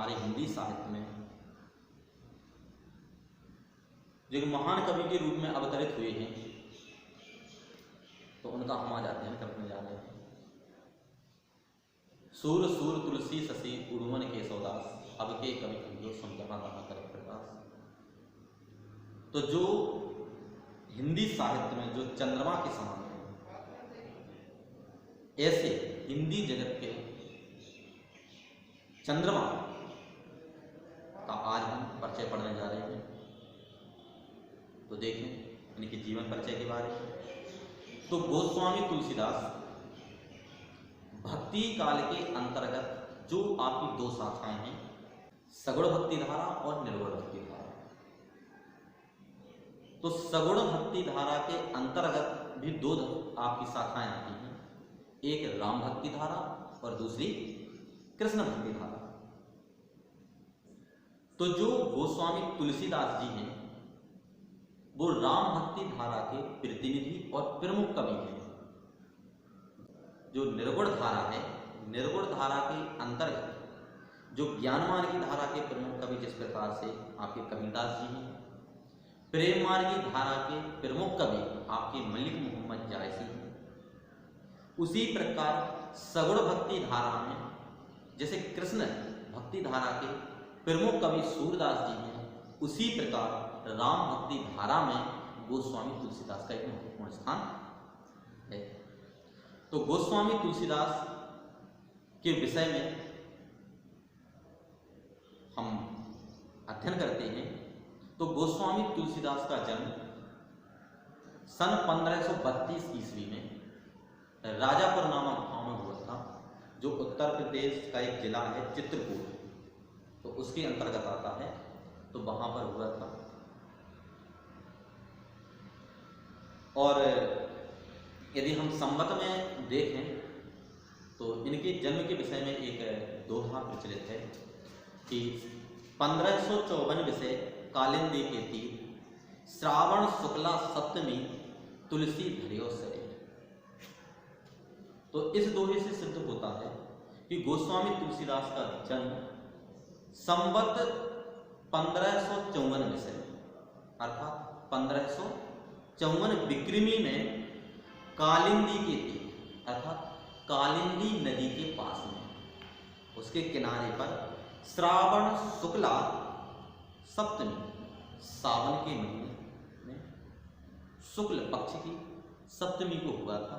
हमारे हिंदी साहित्य में जो एक महान कवि के रूप में अवतरित हुए हैं, तो उनका हम आज अध्ययन करने जा रहे हैं। सूर सूर तुलसी शशि उड़ुमन केशवदास, अब के कवि कहियो सुन जहाँ तहाँ करे प्रकाश। तो जो हिंदी साहित्य में जो चंद्रमा के समान है, ऐसे हिंदी जगत के चंद्रमा का आज हम परिचय पढ़ने जा रहे हैं। तो देखें इनके जीवन परिचय के बारे में। तो गोस्वामी तुलसीदास भक्ति काल के अंतर्गत जो आपकी दो शाखाएं हैं, सगुण भक्ति धारा और निर्गुण भक्ति धारा। तो सगुण भक्ति धारा के अंतर्गत भी दो आपकी शाखाएं आती हैं, एक राम भक्ति धारा और दूसरी कृष्ण भक्ति धारा। तो जो गोस्वामी तुलसीदास जी हैं वो राम भक्ति धारा के प्रतिनिधि और प्रमुख कवि हैं। जो निर्गुण धारा है, निर्गुण धारा के अंतर्गत जो ज्ञानमार्ग की धारा के प्रमुख कवि जिस प्रकार से आपके कबीरदास जी हैं, प्रेम मार्गी धारा के प्रमुख कवि आपके मलिक मोहम्मद जायसी हैं, उसी प्रकार सगुण भक्ति धारा में जैसे कृष्ण भक्ति धारा के प्रमुख कवि सूरदास जी हैं, उसी प्रकार राम भक्ति धारा में गोस्वामी तुलसीदास का एक महत्वपूर्ण स्थान है। तो गोस्वामी तुलसीदास के विषय में हम अध्ययन करते हैं। तो गोस्वामी तुलसीदास का जन्म सन 1532 ईस्वी में राजापुर नामक गांव में हुआ था, जो उत्तर प्रदेश का एक जिला है चित्रकूट, तो उसके अंतर्गत आता है। तो वहां पर हुआ था। और यदि हम संवत में देखें तो इनके जन्म के विषय में एक दोहा प्रचलित है कि 1554 विषय कालिंदी के तीर, श्रावण शुक्ला सप्तमी तुलसी धरियो शरीर। तो इस दोहे से सिद्ध होता है कि गोस्वामी तुलसीदास का जन्म संवत 1554 विषय अर्थात 1554 विक्रमी में कालिंदी के तीर अर्थात कालिंदी नदी के पास में उसके किनारे पर श्रावण शुक्ला सप्तमी, सावन के महीने में शुक्ल पक्ष की सप्तमी को हुआ था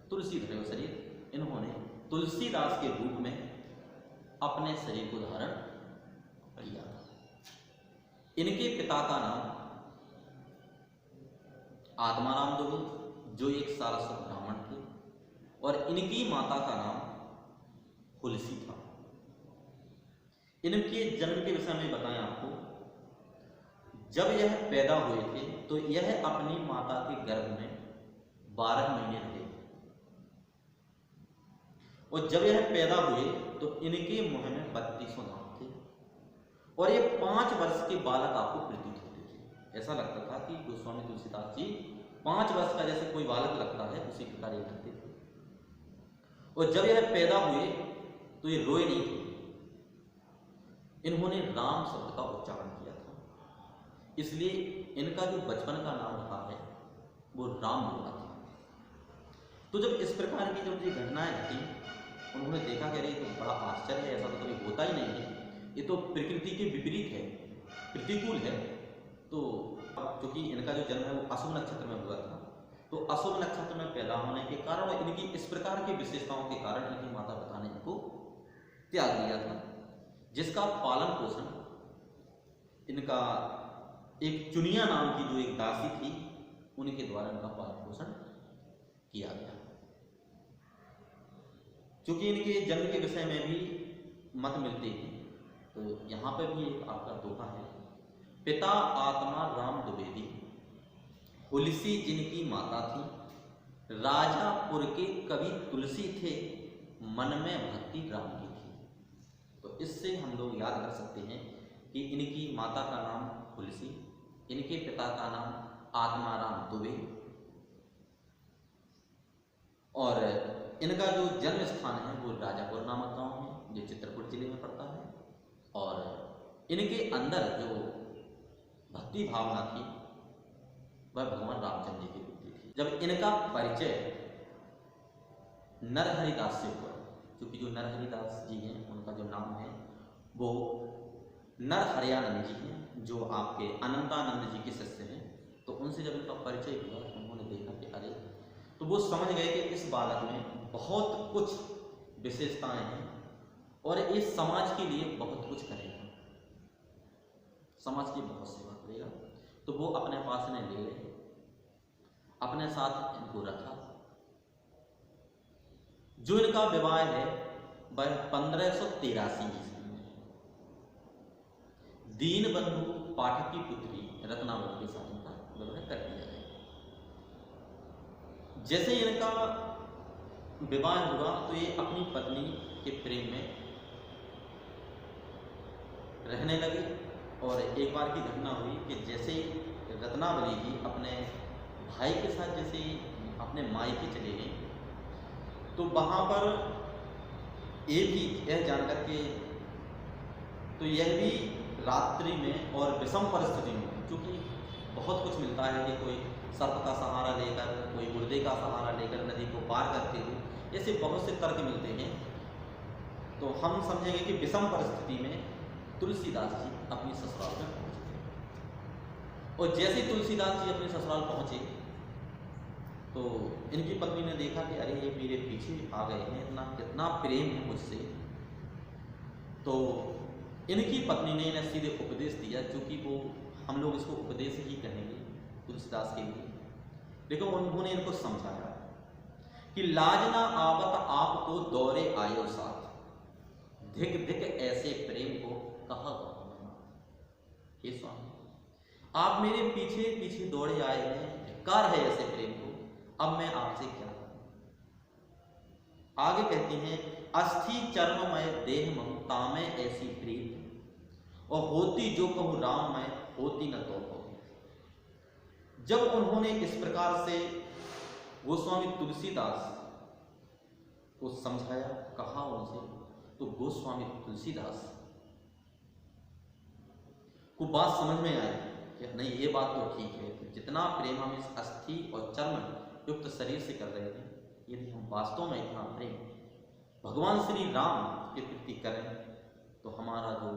तुलसी धरियो शरीर। इन्होंने तुलसीदास के रूप में अपने शरीर को धारण किया था। इनके पिता का नाम आत्माराम दुबे, जो एक सारस्वत ब्राह्मण थे, और इनकी माता का नाम तुलसी था। इनके जन्म के विषय में बताएं आपको, जब यह पैदा हुए थे तो यह अपनी माता के गर्भ में 12 महीने रहे, और जब यह पैदा हुए तो इनके मुंह में 32 दांत थे, और ये 5 वर्ष के बालक आपको प्रतीत होते थे। ऐसा लगता था कि गोस्वामी तुलसीदास जी 5 वर्ष का जैसे कोई बालक लगता है, उसी प्रकार ये लगते थे। और जब यह पैदा हुए तो ये रोए नहीं थे, इन्होंने राम शब्द का उच्चारण किया था, इसलिए इनका जो बचपन का नाम रहा है वो राम बोला था। तो जब इस प्रकार की जब ये घटनाएं घटी, उन्होंने देखा कि अरे ये तो बड़ा आश्चर्य है, ऐसा तो कभी होता ही नहीं है, ये तो प्रकृति के विपरीत है, प्रतिकूल है। तो क्योंकि इनका जो जन्म है वो अशुभ नक्षत्र में हुआ था, तो अशुभ नक्षत्र में पैदा होने के कारण और इनकी इस प्रकार की विशेषताओं के कारण इनकी माता पिता ने इनको त्याग दिया था, जिसका पालन पोषण इनका एक चुनिया नाम की जो एक दासी थी उनके द्वारा इनका पालन पोषण किया गया। क्योंकि इनके जन्म के विषय में भी मत मिलते हैं, तो यहाँ पर भी एक आपका दोहा है। पिता आत्मा राम द्विवेदी, तुलसी जिनकी माता थी, राजापुर के कवि तुलसी थे, मन में भक्ति राम की थी। तो इससे हम लोग याद कर सकते हैं कि इनकी माता का नाम तुलसी, इनके पिता का नाम आत्माराम दुबे, और इनका जो जन्म स्थान है वो राजापुर नामक गांव है, जो चित्रकूट जिले में पड़ता है। और इनके अंदर जो भक्ति भावना थी वह भगवान रामचंद्र जी की बुद्धि थी। जब इनका परिचय नरहरिदास से हुआ, क्योंकि जो नरहरिदास जी हैं उनका जो नाम है वो नरहरियानंद जी हैं, जो आपके अनंतानंद जी के शिष्य हैं। तो उनसे जब इनका परिचय हुआ तो उन्होंने देखा कि अरे, तो वो समझ गए कि इस बालक में बहुत कुछ विशेषताएं हैं और इस समाज के लिए बहुत कुछ करेगा, समाज की बहुत सेवा करेगा। तो वो अपने पास में ले गए, अपने साथ इनको रखा। जो इनका विवाह है वह 1583 ईस्वी में दीनबंधु पाठक की पुत्री रत्नावली के साथ इनका विवाह कर दिया गया। जैसे इनका विवाह हुआ तो ये अपनी पत्नी के प्रेम में रहने लगे। और एक बार की घटना हुई कि जैसे रत्नावली जी अपने भाई के साथ जैसे अपने मायके चले गए तो वहाँ पर ये भी यह जानकर के, तो यह भी रात्रि में और विषम परिस्थिति में, क्योंकि बहुत कुछ मिलता है कि कोई सर्प का सहारा लेकर, कोई मुर्दे का सहारा लेकर नदी को पार करते हुए, ऐसे बहुत से तर्क मिलते हैं। तो हम समझेंगे कि विषम परिस्थिति में तुलसीदास जी अपनी ससुराल में पहुँच गए। और जैसे तुलसीदास जी अपने ससुराल पहुँचे तो इनकी पत्नी ने देखा कि अरे ये मेरे पीछे आ गए हैं, कितना प्रेम है मुझसे। तो इनकी पत्नी ने इन्हें सीधे उपदेश दिया, क्योंकि वो हम लोग इसको उपदेश ही कहेंगे तुलसीदास के लिए। लेकिन उन्होंने इनको समझाया कि लाज ना आवत आपको दौरे आयो साथ, धिक धिक ऐसे प्रेम को कहा गया। हे स्वामी, आप मेरे पीछे पीछे दौड़े आए हैं, धिक्कार है ऐसे प्रेम को, अब मैं आपसे क्या करूं। आगे कहती हैं, अस्थि चर्ममय देह ममता में ऐसी प्रीत, और होती जो कहूँ राम में होती न तो हो। जब उन्होंने इस प्रकार से गोस्वामी तुलसीदास को समझाया, कहा उनसे, तो गोस्वामी तुलसीदास को बात समझ में आई कि नहीं, ये बात तो ठीक है। तो जितना प्रेम हम इस अस्थि और चर्म युक्त शरीर से कर रहे हैं, यदि हम वास्तव में इतना प्रेम भगवान श्री राम के प्रति करें तो हमारा जो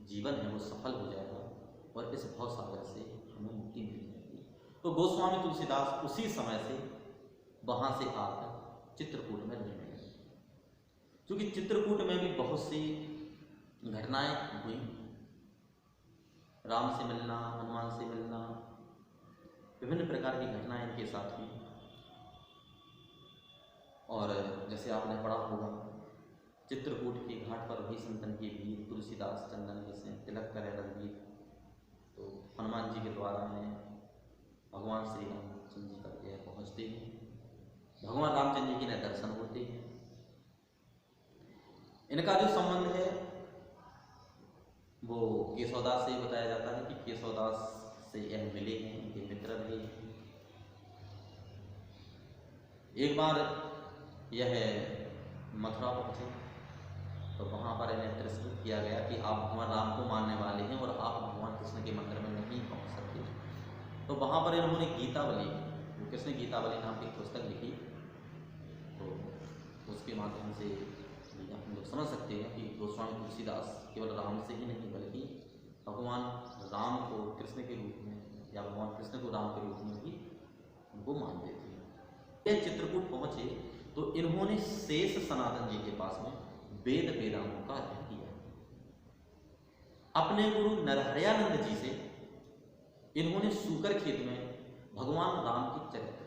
जीवन है वो सफल हो जाएगा और इस भव सागर से हमें मुक्ति मिल जाएगी। तो गोस्वामी तुलसीदास उसी समय से वहाँ से आकर चित्रकूट में रहने लगे, क्योंकि चित्रकूट में भी बहुत सी घटनाएं हुई। राम से मिलना, हनुमान से मिलना, विभिन्न प्रकार की घटनाएं इनके साथ हुई। और जैसे आपने पढ़ा होगा, चित्रकूट के घाट पर वही संतन के वीर तुलसीदास चंदन जैसे तिलक करे रघुवीर, तो हनुमान जी के द्वारा में भगवान श्री रामचंद्र जी का यह पहुँचते हैं, भगवान रामचंद्र जी के दर्शन होते हैं। इनका जो संबंध है वो केशवदास से बताया जाता है कि केशवदास से यह मिले हैं, इनके मित्र रहे हैं। एक बार यह मथुरा पहुँचे तो वहाँ पर इन्हें तिरस्कृत किया गया कि आप भगवान राम को मानने वाले हैं और आप भगवान कृष्ण के मंदिर में नहीं पहुँच सकते। तो वहाँ पर इन्होंने गीतावली, कृष्ण गीतावली नाम की पुस्तक लिखी। तो उसके माध्यम से हम लोग समझ सकते हैं कि गोस्वामी तुलसीदास केवल राम से ही नहीं बल्कि भगवान राम को कृष्ण के रूप में या भगवान कृष्ण को राम के रूप में भी उनको मानते थे। ये चित्रकूट पहुँचे तो इन्होंने शेष सनातन जी के पास में वेद वेदांतों का अध्ययन किया। अपने गुरु नरहरियानंद जी से इन्होंने सूकर खेत में भगवान राम के चरित्र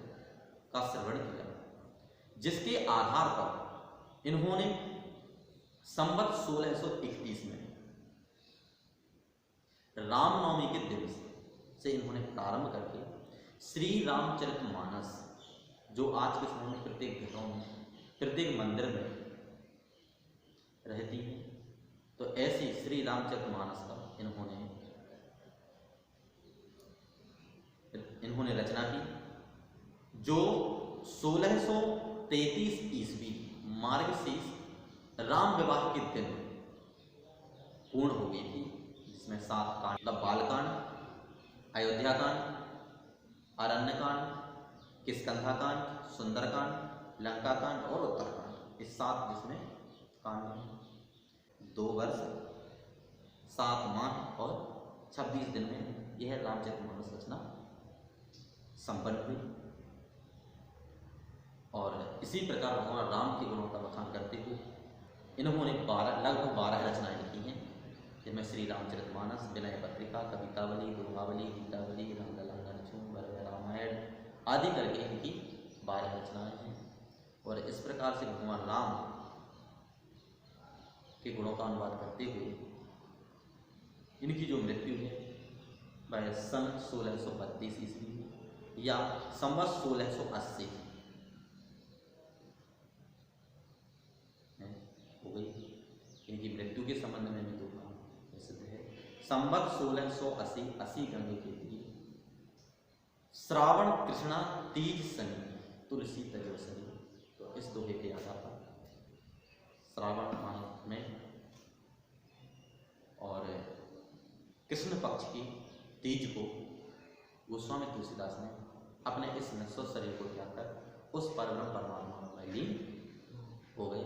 का श्रवण किया, जिसके आधार पर इन्होंने संवत 1631 में रामनवमी के दिन से इन्होंने प्रारंभ करके श्री रामचरितमानस, जो आज के समय में प्रत्येक घरों में, प्रत्येक मंदिर में रहती है, तो ऐसी श्री रामचरितमानस का इन्होंने रचना की, जो 1633 ईस्वी मार्गशीर्ष राम विवाह के दिन पूर्ण हो गई थी। इसमें 7 कांड, मतलब बालकांड, अयोध्या कांड, अरण्य कांड, किष्किंधा कांड, सुंदरकांड, लंका कांड और उत्तरकांड, इस 7 जिसमें कांड हैं। 2 वर्ष 7 माह और 26 दिन में यह रामचरितमानस रचना संपन्न हुई। और इसी प्रकार भगवान राम के गुणों का बखान करते हुए इन्होंने लगभग 12 रचनाएं लिखी हैं, जिनमें श्री रामचरितमानस, विनय पत्रिका, कवितावली, दोहावली, गीतावली, रंगलंगन, रामायण आदि करके इनकी 12 रचनाएं हैं। और इस प्रकार से भगवान राम के गुणों का अनुवाद करते हुए इनकी जो मृत्यु है वह सन 1632 ईस्वी या संवत 1680 हो गई। इनकी मृत्यु के संबंध में भी 2 प्रसिद्ध है। संवत 1680 80 गंगे के लिए श्रावण कृष्णा तीज शनि तुलसी तजो सनी। तो इस दोहे के आधार पर श्रावण माह में और कृष्ण पक्ष की तीज को गोस्वामी तुलसीदास ने अपने इस नश्वर शरीर को त्याग कर उस परब्रह्म परमात्मा में लीन हो गए।